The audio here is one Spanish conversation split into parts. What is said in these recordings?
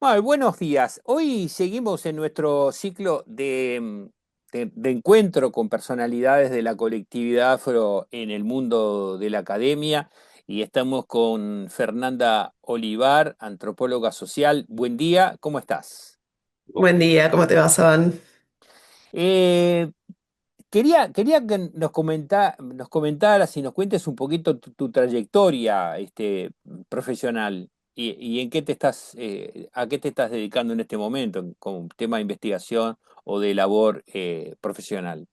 Buenos días. Hoy seguimos en nuestro ciclo de encuentro con personalidades de la colectividad afro en el mundo de la academia y estamos con Fernanda Olivar, antropóloga social. Buen día, ¿cómo estás? Buen día, ¿cómo te va, Saban? Eh, quería que nos comentaras y nos cuentes un poquito tu trayectoria profesional y en qué a qué te estás dedicando en este momento con tema de investigación o de labor profesional.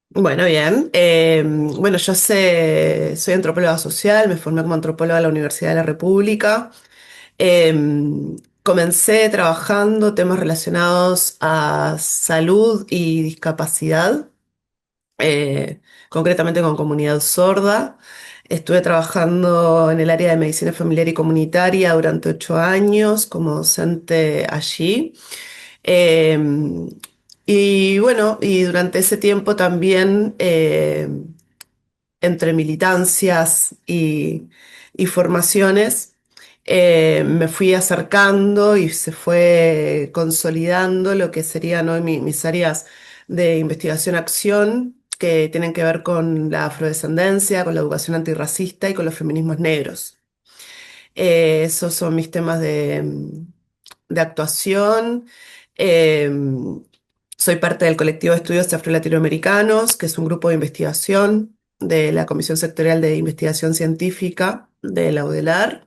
Bueno, bien. Bueno, soy antropóloga social, me formé como antropóloga en la Universidad de la República. Eh, Comencé trabajando temas relacionados a salud y discapacidad, concretamente con comunidad sorda. Estuve trabajando en el área de medicina familiar y comunitaria durante 8 años como docente allí. Eh, y bueno, y durante ese tiempo también, entre militancias y formaciones, me fui acercando y se fue consolidando lo que serían hoy mis áreas de investigación-acción, que tienen que ver con la afrodescendencia, con la educación antirracista y con los feminismos negros. Esos son mis temas de actuación. Eh, Soy parte del colectivo de estudios afro-latinoamericanos, que es un grupo de investigación de la Comisión Sectorial de Investigación Científica de la UDELAR.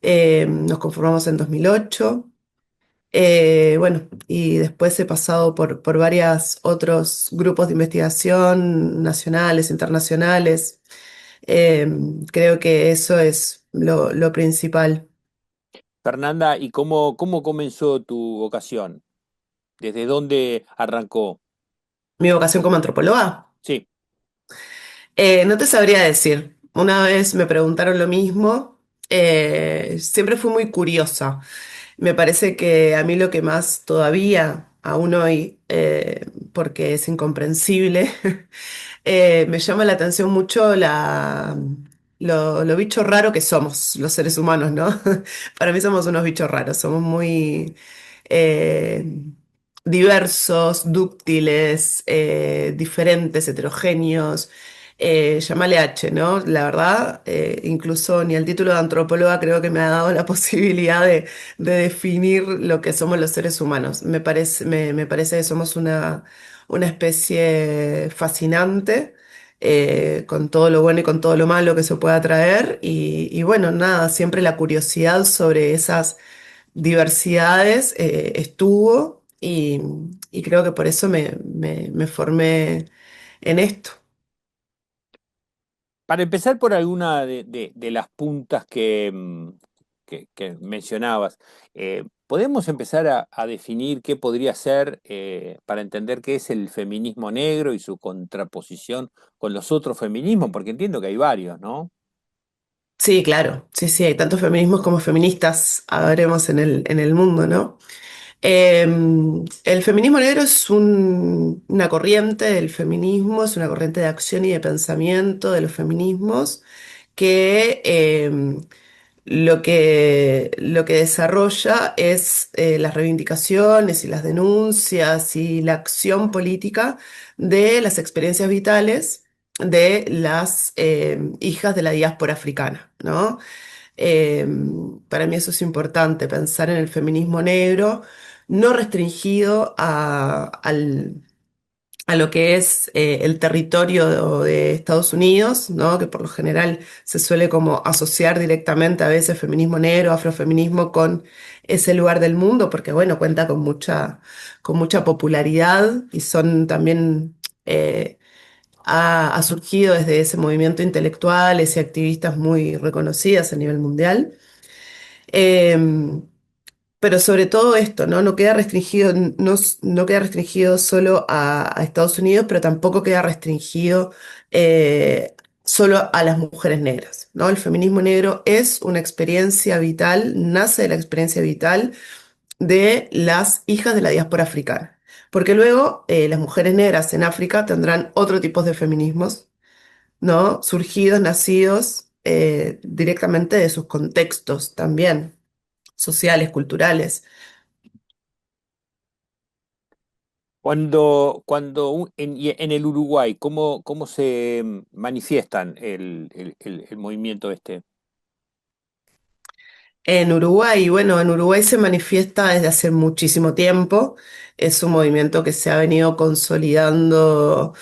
Nos conformamos en 2008. Bueno, y después he pasado por varios otros grupos de investigación nacionales, internacionales. Eh, Creo que eso es lo principal. Fernanda, ¿y cómo comenzó tu vocación? ¿Desde dónde arrancó? Mi vocación como antropóloga. Sí. No te sabría decir. Una vez me preguntaron lo mismo. Siempre fui muy curiosa. Me parece que a mí lo que más todavía, aún hoy, porque es incomprensible, me llama la atención mucho lo bicho raro que somos los seres humanos, ¿no? Para mí somos unos bichos raros, somos muy eh, diversos, dúctiles, diferentes, heterogéneos. Llámale H, ¿no? La verdad, incluso ni el título de antropóloga creo que me ha dado la posibilidad de definir lo que somos los seres humanos. Me parece que somos una especie fascinante, con todo lo bueno y con todo lo malo que se pueda traer. Y bueno, nada, siempre la curiosidad sobre esas diversidades estuvo y creo que por eso me formé en esto. Para empezar por alguna de las puntas que mencionabas, ¿podemos empezar a definir qué podría ser para entender qué es el feminismo negro y su contraposición con los otros feminismos? Porque entiendo que hay varios, ¿no? Sí, claro, sí, sí, hay tantos feminismos como feministas, habremos en el mundo, ¿no? Eh, el feminismo negro es una corriente del feminismo, es una corriente de acción y de pensamiento de los feminismos que lo que desarrolla es las reivindicaciones y las denuncias y la acción política de las experiencias vitales de las hijas de la diáspora africana, ¿no? Eh, para mí eso es importante, pensar en el feminismo negro, no restringido a lo que es el territorio de Estados Unidos, ¿no? Que por lo general se suele como asociar directamente a veces feminismo negro, afrofeminismo con ese lugar del mundo, porque bueno, cuenta con mucha popularidad y son también... ha surgido desde ese movimiento intelectuales y activistas muy reconocidas a nivel mundial. Em, pero sobre todo esto, ¿no? No queda restringido, no queda restringido solo a Estados Unidos, pero tampoco queda restringido solo a las mujeres negras, ¿no? El feminismo negro es una experiencia vital, nace de la experiencia vital de las hijas de la diáspora africana. Porque luego las mujeres negras en África tendrán otro tipo de feminismos, ¿no? Surgidos, nacidos directamente de sus contextos también. sociales, culturales. Y en el Uruguay, ¿cómo se manifiestan el movimiento este? En Uruguay, bueno, en Uruguay se manifiesta desde hace muchísimo tiempo. Es un movimiento que se ha venido consolidando,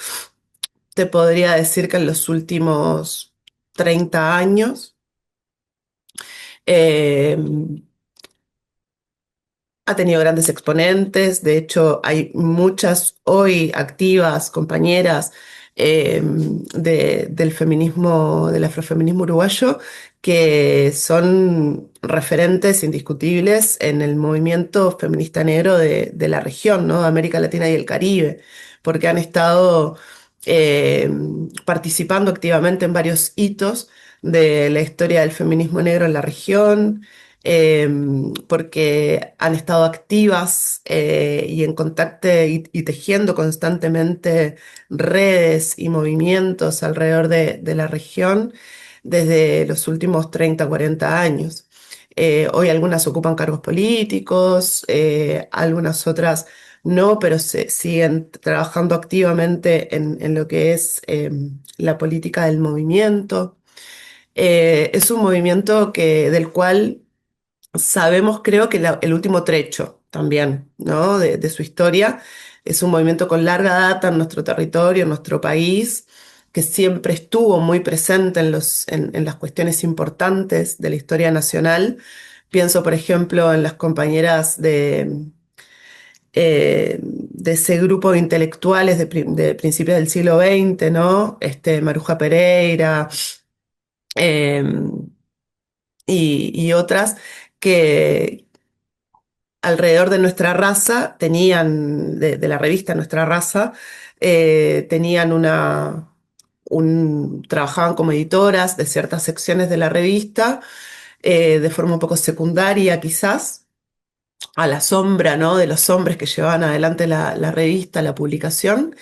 te podría decir que en los últimos 30 años. Eh, Ha tenido grandes exponentes, de hecho hay muchas hoy activas compañeras del feminismo, del afrofeminismo uruguayo, que son referentes indiscutibles en el movimiento feminista negro de la región, ¿no? De América Latina y el Caribe, porque han estado eh, participando activamente en varios hitos de la historia del feminismo negro en la región, eh, porque han estado activas y en contacto y tejiendo constantemente redes y movimientos alrededor de la región desde los últimos 30 40 años. Hoy algunas ocupan cargos políticos, algunas otras no, pero se siguen trabajando activamente en lo que es la política del movimiento. Es un movimiento del cual sabemos, creo que el último trecho también, ¿no? De su historia. Es un movimiento con larga data en nuestro territorio, en nuestro país, que siempre estuvo muy presente en las cuestiones importantes de la historia nacional. Pienso, por ejemplo, en las compañeras de ese grupo de intelectuales de principios del siglo XX, ¿no? Maruja Pereira, eh, y otras que, alrededor de nuestra raza, de la revista Nuestra Raza, tenían trabajaban como editoras de ciertas secciones de la revista, de forma un poco secundaria quizás, a la sombra, ¿no? De los hombres que llevaban adelante la revista, la publicación,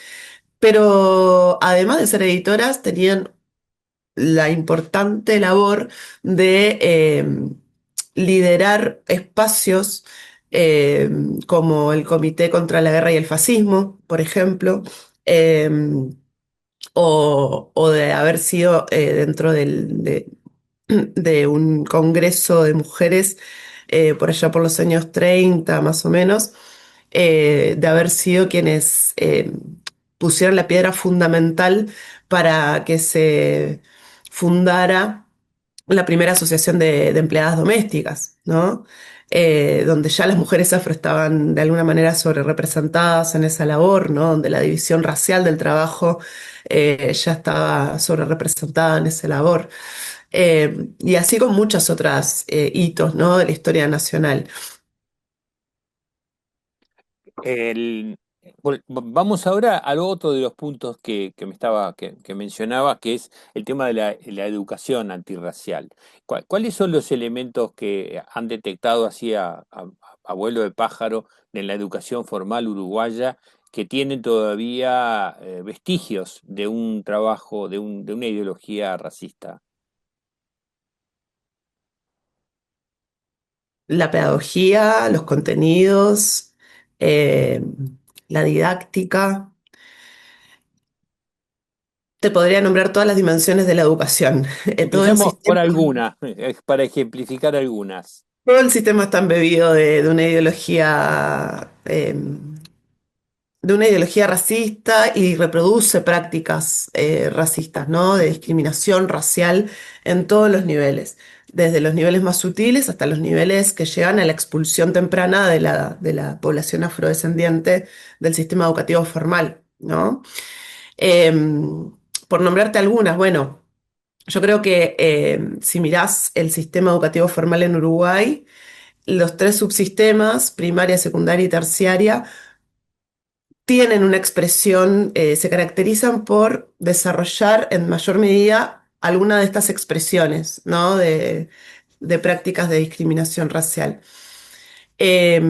pero además de ser editoras, tenían la importante labor de liderar espacios eh, como el Comité contra la Guerra y el Fascismo, por ejemplo, eh, o de haber sido dentro de un congreso de mujeres por allá por los años 30 más o menos, de haber sido quienes pusieron la piedra fundamental para que se fundara la primera asociación de empleadas domésticas, ¿no? Donde ya las mujeres afro estaban de alguna manera sobre representadas en esa labor, ¿no? Donde la división racial del trabajo ya estaba sobre representada en esa labor. Y así con muchas otras hitos, ¿no? De la historia nacional. El- Vamos ahora al otro de los puntos que mencionaba, que es el tema de la educación antirracial. ¿Cuáles son los elementos que han detectado así a vuelo de pájaro en la educación formal uruguaya que tienen todavía vestigios de un trabajo, de una ideología racista? La pedagogía, los contenidos, eh, la didáctica. Te podría nombrar todas las dimensiones de la educación. Todo el Empecemos por sistema, algunas, para ejemplificar algunas. todo el sistema está embebido de una ideología racista y reproduce prácticas racistas, ¿no? De discriminación racial en todos los niveles, desde los niveles más sutiles hasta los niveles que llegan a la expulsión temprana de la población afrodescendiente del sistema educativo formal, ¿no? Eh, por nombrarte algunas, bueno, yo creo que si mirás el sistema educativo formal en Uruguay, los tres subsistemas, primaria, secundaria y terciaria, tienen una expresión, se caracterizan por desarrollar en mayor medida alguna de estas expresiones, ¿no? De prácticas de discriminación racial. Eh,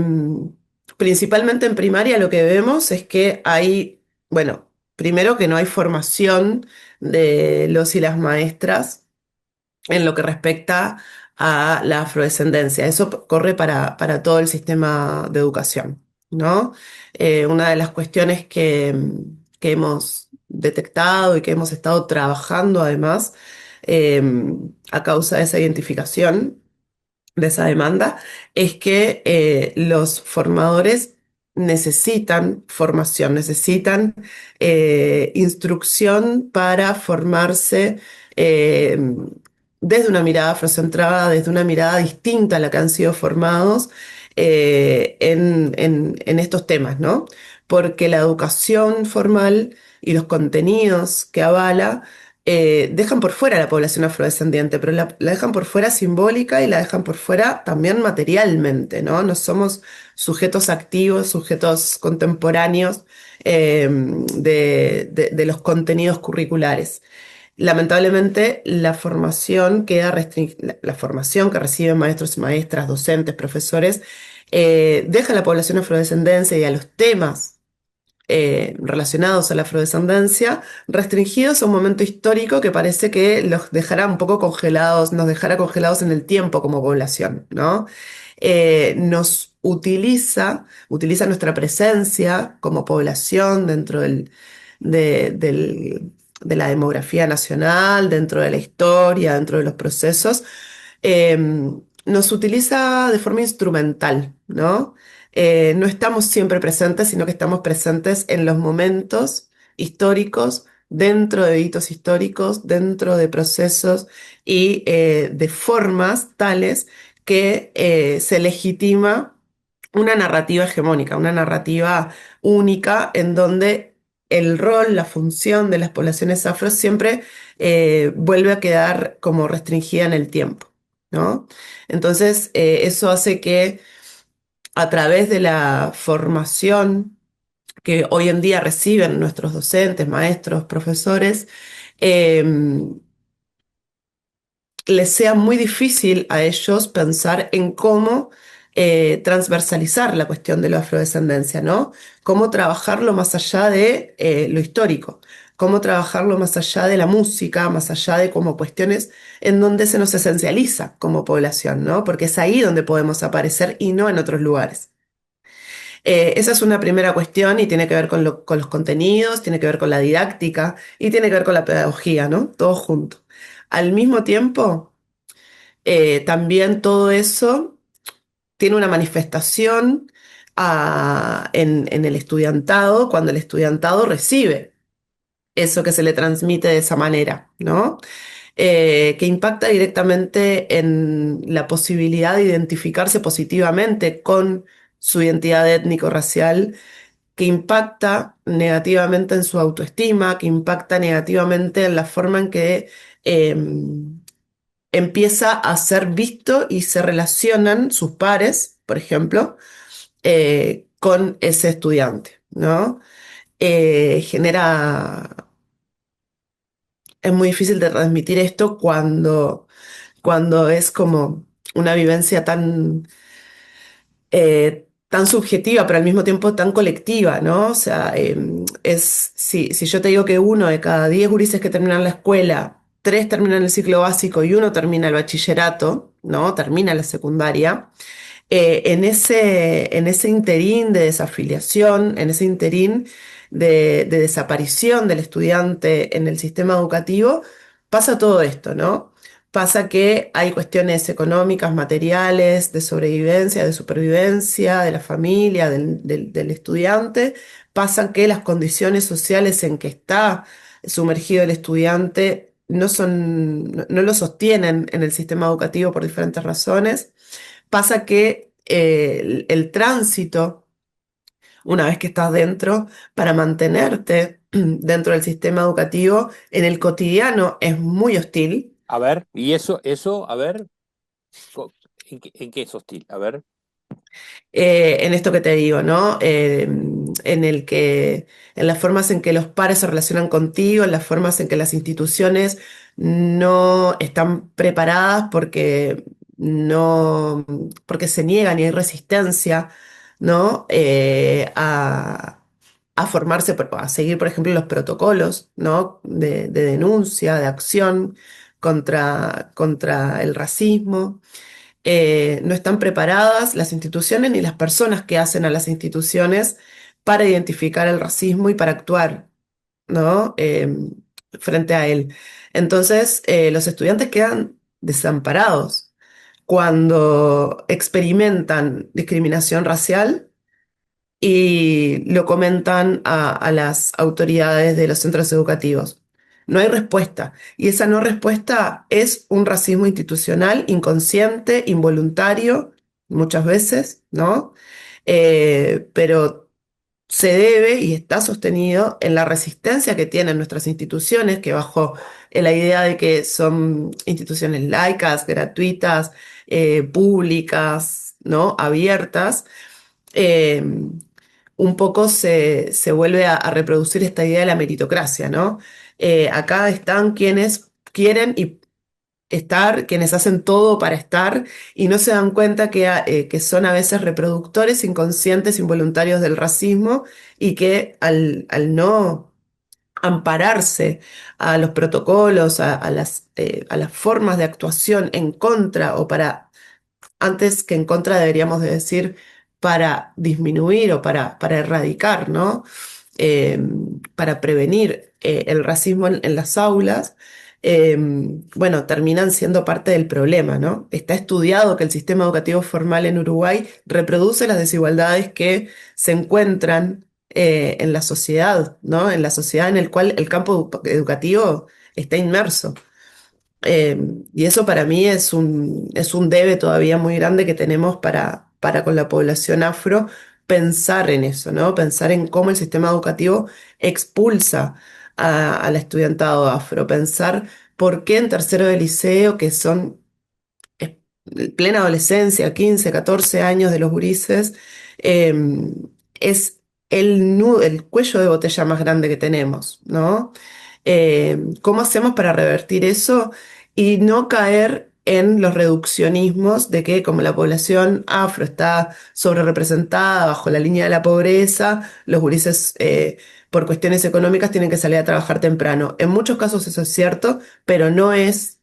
Principalmente en primaria lo que vemos es que hay, bueno, primero que no hay formación de los y las maestras en lo que respecta a la afrodescendencia. Eso corre para todo el sistema de educación, ¿no? Una de las cuestiones que hemos detectado y que hemos estado trabajando además eh, a causa de esa identificación de esa demanda es que los formadores necesitan formación, necesitan instrucción para formarse eh, desde una mirada afrocentrada, desde una mirada distinta a la que han sido formados en estos temas, ¿no? Porque la educación formal y los contenidos que avala dejan por fuera a la población afrodescendiente, pero la dejan por fuera simbólica y la dejan por fuera también materialmente, ¿no? No somos sujetos activos, sujetos contemporáneos de los contenidos curriculares. Lamentablemente, la formación que reciben maestros y maestras, docentes, profesores, deja a la población afrodescendencia y a los temas relacionados a la afrodescendencia, restringidos a un momento histórico que parece que los dejará un poco congelados, nos dejará congelados en el tiempo como población, ¿no? Utiliza nuestra presencia como población dentro de la demografía nacional, dentro de la historia, dentro de los procesos, eh, nos utiliza de forma instrumental, ¿no? No estamos siempre presentes, sino que estamos presentes en los momentos históricos, dentro de hitos históricos, dentro de procesos y de formas tales que se legitima una narrativa hegemónica, una narrativa única en donde el rol, la función de las poblaciones afro siempre vuelve a quedar como restringida en el tiempo, ¿no? Entonces, eso hace que a través de la formación que hoy en día reciben nuestros docentes, maestros, profesores, eh, les sea muy difícil a ellos pensar en cómo transversalizar la cuestión de la afrodescendencia, ¿no? Cómo trabajarlo más allá de lo histórico, cómo trabajarlo más allá de la música, más allá de como cuestiones en donde se nos esencializa como población, ¿no? Porque es ahí donde podemos aparecer y no en otros lugares. Esa es una primera cuestión y tiene que ver con los contenidos, tiene que ver con la didáctica y tiene que ver con la pedagogía, ¿no? Todo junto. Al mismo tiempo, también todo eso tiene una manifestación en el estudiantado cuando el estudiantado recibe eso que se le transmite de esa manera, ¿no? Que impacta directamente en la posibilidad de identificarse positivamente con su identidad étnico-racial, que impacta negativamente en su autoestima, que impacta negativamente en la forma en que eh, empieza a ser visto y se relacionan sus pares, por ejemplo, con ese estudiante, ¿no? Genera, es muy difícil de transmitir esto cuando es como una vivencia tan subjetiva, pero al mismo tiempo tan colectiva, ¿no? O sea, si yo te digo que uno de cada 10 gurises que terminan la escuela, tres terminan el ciclo básico y uno termina el bachillerato, ¿no? Termina la secundaria. En ese interín de desafiliación, en ese interín de desaparición del estudiante en el sistema educativo, pasa todo esto, ¿no? Pasa que hay cuestiones económicas, materiales, de sobrevivencia, de supervivencia, de la familia, del estudiante. Pasa que las condiciones sociales en que está sumergido el estudiante no lo sostienen en el sistema educativo por diferentes razones. Pasa que el tránsito, una vez que estás dentro, para mantenerte dentro del sistema educativo, en el cotidiano es muy hostil. A ver, y a ver, co- en qué es hostil? A ver. En esto que te digo, ¿no? En las formas en que los pares se relacionan contigo, en las formas en que las instituciones no están preparadas no, porque se niegan y hay resistencia, ¿no? A formarse, a seguir, por ejemplo, los protocolos, ¿no? De denuncia, de acción contra el racismo. No están preparadas las instituciones ni las personas que hacen a las instituciones para identificar el racismo y para actuar, ¿no? Frente a él. Entonces, los estudiantes quedan desamparados cuando experimentan discriminación racial y lo comentan a las autoridades de los centros educativos. No hay respuesta. Y esa no respuesta es un racismo institucional, inconsciente, involuntario, muchas veces, ¿no? Pero se debe y está sostenido en la resistencia que tienen nuestras instituciones, que bajo la idea de que son instituciones laicas, gratuitas, públicas, ¿no? Abiertas, eh, un poco se vuelve a reproducir esta idea de la meritocracia, ¿no? Acá están quienes quieren y estar, quienes hacen todo para estar y no se dan cuenta que son a veces reproductores inconscientes, involuntarios del racismo y que al no ampararse a los protocolos, a las formas de actuación en contra o para antes que en contra deberíamos de decir para disminuir o para erradicar, ¿no? Eh, para prevenir el racismo en las aulas, bueno, terminan siendo parte del problema, ¿no? Está estudiado que el sistema educativo formal en Uruguay reproduce las desigualdades que se encuentran en la sociedad, ¿no? En la sociedad en el cual el campo educativo está inmerso. Eh, y eso para mí es un debe todavía muy grande que tenemos para con la población afro pensar en eso, ¿no? Pensar en cómo el sistema educativo expulsa al estudiantado afro, pensar por qué en tercero de liceo, que son es- plena adolescencia, 15 14 años de los gurises, eh, es el cuello de botella más grande que tenemos, ¿no? ¿Cómo hacemos para revertir eso y no caer en los reduccionismos de que como la población afro está sobre-representada bajo la línea de la pobreza, los gurises por cuestiones económicas tienen que salir a trabajar temprano? En muchos casos eso es cierto, pero no es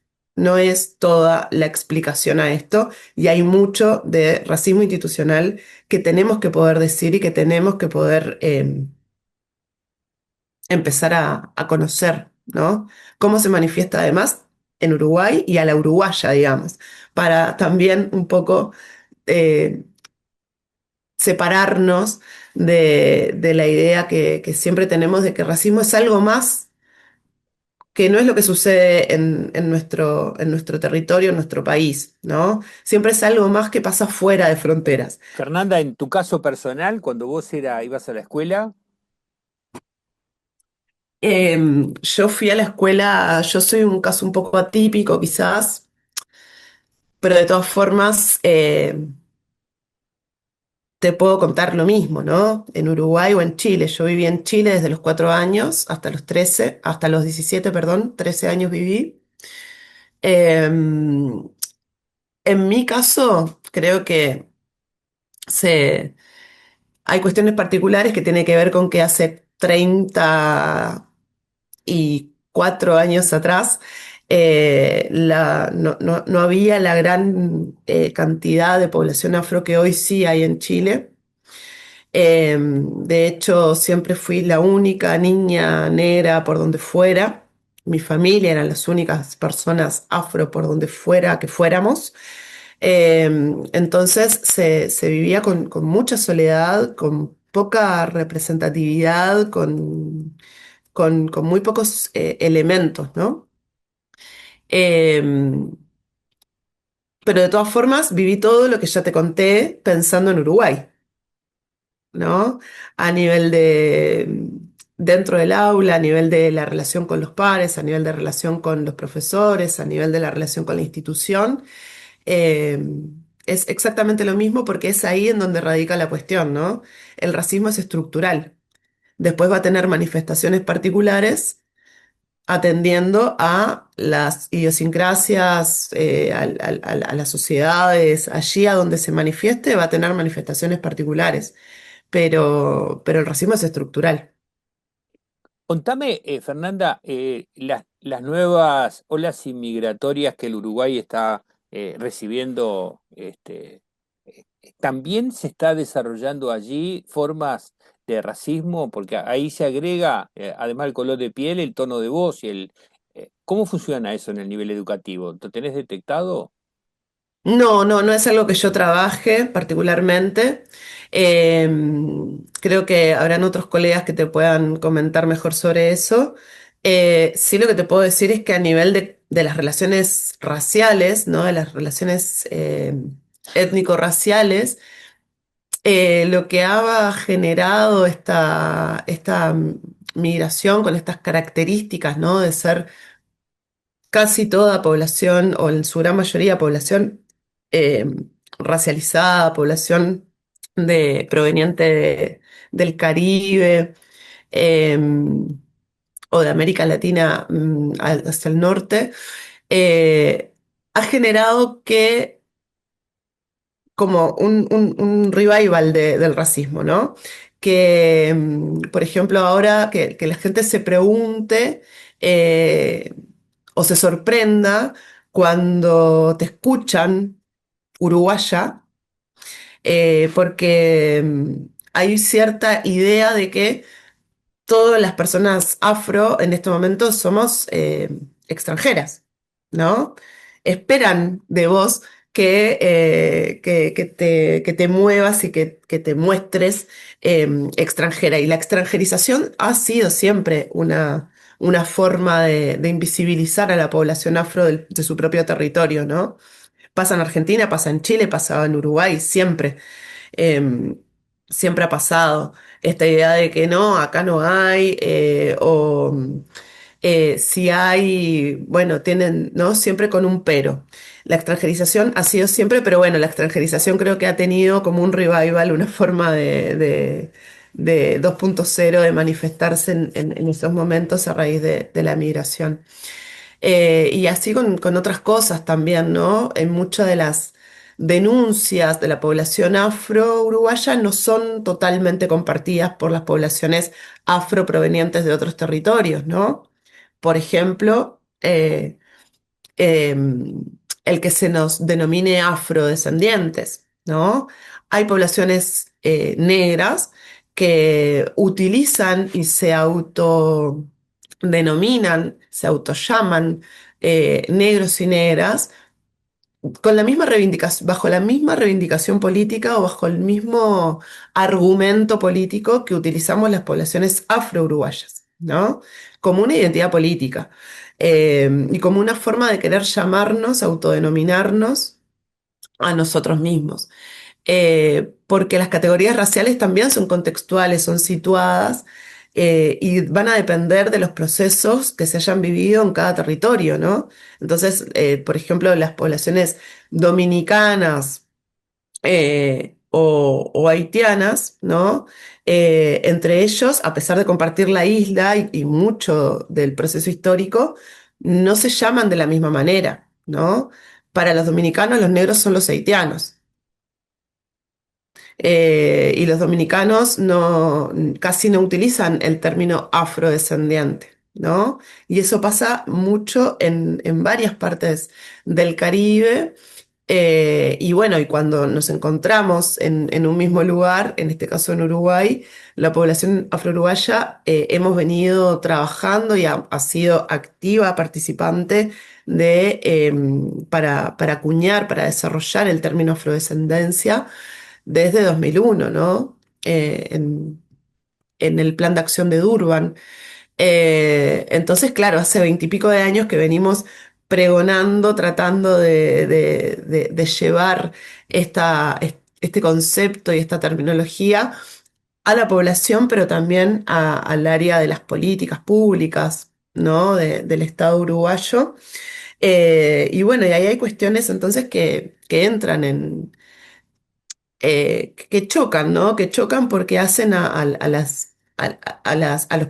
toda la explicación a esto y hay mucho de racismo institucional que tenemos que poder decir y que tenemos que poder empezar a conocer, ¿no? Cómo se manifiesta además en Uruguay y a la uruguaya, digamos, para también un poco eh, separarnos de la idea que siempre tenemos de que racismo es algo más que no es lo que sucede en nuestro territorio, en nuestro país, ¿no? Siempre es algo más que pasa fuera de fronteras. Fernanda, en tu caso personal, cuando vos ibas a la escuela, Yo fui a la escuela, yo soy un caso un poco atípico quizás, pero de todas formas te puedo contar lo mismo, ¿no? En Uruguay o en Chile. Yo viví en Chile desde los 4 años hasta los 13, hasta los 17, perdón, 13 años viví. En mi caso, creo que se hay cuestiones particulares que tienen que ver con que hace 34 años atrás no había la gran cantidad de población afro que hoy sí hay en Chile. De hecho, siempre fui la única niña negra por donde fuera. Mi familia eran las únicas personas afro por donde fuera que fuéramos. Eh, entonces se vivía con mucha soledad, con poca representatividad, con muy pocos elementos, ¿no? Eh, pero de todas formas viví todo lo que ya te conté pensando en Uruguay, ¿no? A nivel dentro del aula, a nivel de la relación con los pares, a nivel de relación con los profesores, a nivel de la relación con la institución. Eh, es exactamente lo mismo porque es ahí en donde radica la cuestión, ¿no? El racismo es estructural. Después va a tener manifestaciones particulares atendiendo a las idiosincrasias, a las sociedades, allí a donde se manifieste va a tener manifestaciones particulares, pero el racismo es estructural. Contame, Fernanda, las nuevas olas inmigratorias que el Uruguay está recibiendo, ¿también se está desarrollando allí formas de racismo? Porque ahí se agrega, además del color de piel, el tono de voz y ¿cómo funciona eso en el nivel educativo? ¿Lo tenés detectado? No, no, no es algo que yo trabaje particularmente. Eh, Creo que habrán otros colegas que te puedan comentar mejor sobre eso. Sí, lo que te puedo decir es que a nivel de las relaciones raciales, ¿no? De las relaciones étnico-raciales, lo que ha generado esta migración con estas características, ¿no? De ser casi toda población, o en su gran mayoría población eh, racializada, población proveniente del Caribe eh, o de América Latina hacia el norte, eh, ha generado que como un revival del racismo, ¿no? Que, por ejemplo, ahora que la gente se pregunte eh, o se sorprenda cuando te escuchan uruguaya, porque hay cierta idea de que todas las personas afro en este momento somos extranjeras, ¿no? Esperan de vos que te muevas y que te muestres extranjera. Y la extranjerización ha sido siempre una forma de invisibilizar a la población afro de su propio territorio, ¿no? Pasa en Argentina, pasa en Chile, pasa en Uruguay, siempre. Em, Siempre ha pasado esta idea de que no, acá no hay, si hay, bueno, tienen, ¿no? Siempre con un pero. La extranjerización ha sido siempre, pero bueno, la extranjerización creo que ha tenido como un revival, una forma de 2.0 de manifestarse en esos momentos a raíz de la migración. Y así con otras cosas también, ¿no? En muchas de las denuncias de la población afro-uruguaya no son totalmente compartidas por las poblaciones afro provenientes de otros territorios, ¿no? Por ejemplo, eh, el que se nos denomine afrodescendientes, ¿no? Hay poblaciones negras que utilizan y se autodenominan, se autollaman negros y negras con la misma reivindicación, bajo la misma reivindicación política o bajo el mismo argumento político que utilizamos las poblaciones afro-uruguayas, ¿no? Como una identidad política y como una forma de querer llamarnos, autodenominarnos a nosotros mismos. Porque las categorías raciales también son contextuales, son situadas y van a depender de los procesos que se hayan vivido en cada territorio, ¿no? Entonces, por ejemplo, las poblaciones dominicanas o haitianas, ¿no? Entre ellos, a pesar de compartir la isla y mucho del proceso histórico, no se llaman de la misma manera, ¿no? Para los dominicanos, los negros son los haitianos. Y los dominicanos casi no utilizan el término afrodescendiente, ¿no? Y eso pasa mucho en varias partes del Caribe. Y bueno, y cuando nos encontramos en un mismo lugar, en este caso en Uruguay, la población afro-uruguaya hemos venido trabajando y ha sido activa participante para acuñar, para desarrollar el término afrodescendencia desde 2001, ¿no? En el plan de acción de Durban. Entonces, claro, hace 20 y pico de años que venimos pregonando, tratando de llevar este concepto y esta terminología a la población, pero también al área de las políticas públicas, ¿no? Del Estado uruguayo. Y bueno, y ahí hay cuestiones entonces que entran que chocan, ¿no? Que chocan porque hacen a los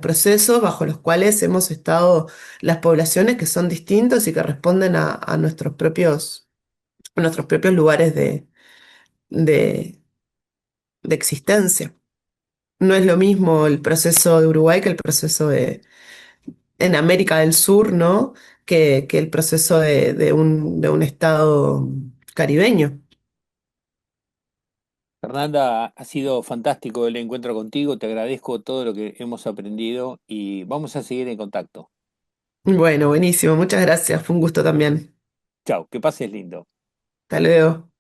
procesos bajo los cuales hemos estado las poblaciones que son distintos y que responden a nuestros propios lugares de, de existencia. no es lo mismo el proceso de Uruguay que el proceso en América del Sur, ¿no? Que el proceso de un estado caribeño. Fernanda, ha sido fantástico el encuentro contigo, te agradezco todo lo que hemos aprendido y vamos a seguir en contacto. Bueno, buenísimo, muchas gracias, fue un gusto también. Chao, que pases lindo. Hasta luego.